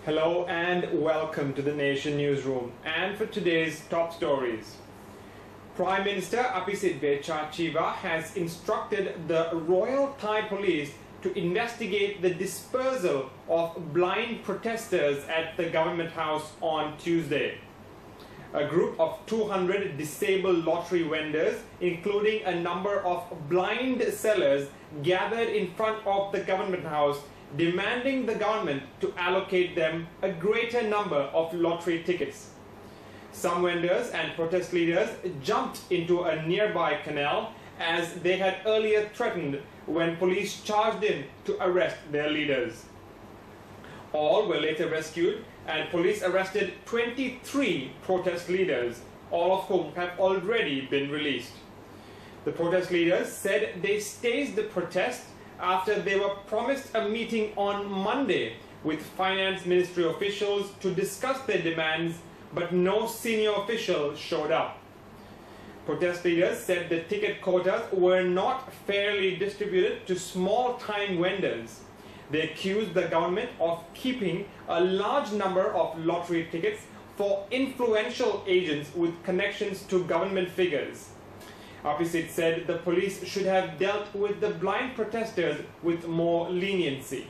Hello and welcome to the Nation Newsroom. And for today's top stories, Prime Minister Apisit Vejjachiva has instructed the Royal Thai Police to investigate the dispersal of blind protesters at the Government House on Tuesday. A group of 200 disabled lottery vendors, including a number of blind sellers, gathered in front of the Government House, demanding the government to allocate them a greater number of lottery tickets. Some vendors and protest leaders jumped into a nearby canal as they had earlier threatened when police charged in to arrest their leaders. All were later rescued and police arrested 23 protest leaders, all of whom have already been released. The protest leaders said they staged the protest after they were promised a meeting on Monday with Finance Ministry officials to discuss their demands, but no senior official showed up. Protest leaders said the ticket quotas were not fairly distributed to small-time vendors. They accused the government of keeping a large number of lottery tickets for influential agents with connections to government figures. Apisit said the police should have dealt with the blind protesters with more leniency.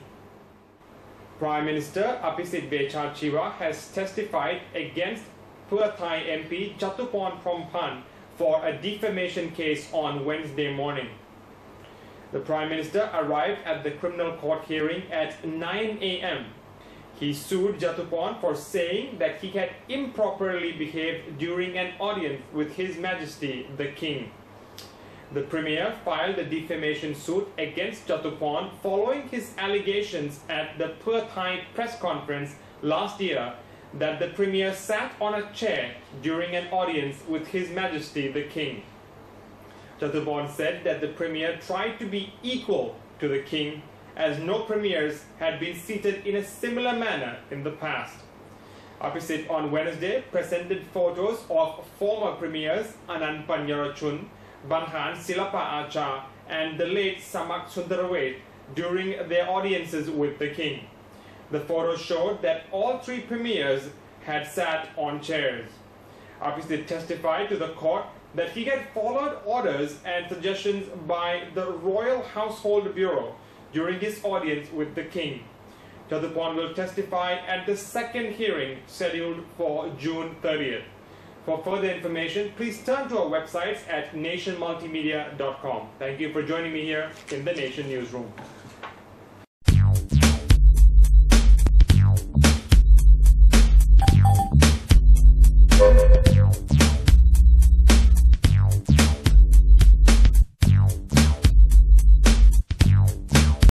Prime Minister Apisit Vejjachiva has testified against Pheu Thai MP Jatuporn Phongpan for a defamation case on Wednesday morning. The Prime Minister arrived at the criminal court hearing at 9 a.m. He sued Jatuporn for saying that he had improperly behaved during an audience with His Majesty the King. The Premier filed a defamation suit against Jatuporn following his allegations at the Pheu Thai press conference last year that the Premier sat on a chair during an audience with His Majesty the King. Jatuporn said that the Premier tried to be equal to the King, as no Premiers had been seated in a similar manner in the past. Apisit on Wednesday presented photos of former Premiers Anand Panyarachun, Banthan Silapa Acha and the late Samak Sundarawait during their audiences with the King. The photos showed that all three Premiers had sat on chairs. Apisit testified to the court that he had followed orders and suggestions by the Royal Household Bureau during his audience with the King. Jatuporn will testify at the second hearing scheduled for June 30th. For further information, please turn to our websites at nationmultimedia.com. Thank you for joining me here in the Nation Newsroom.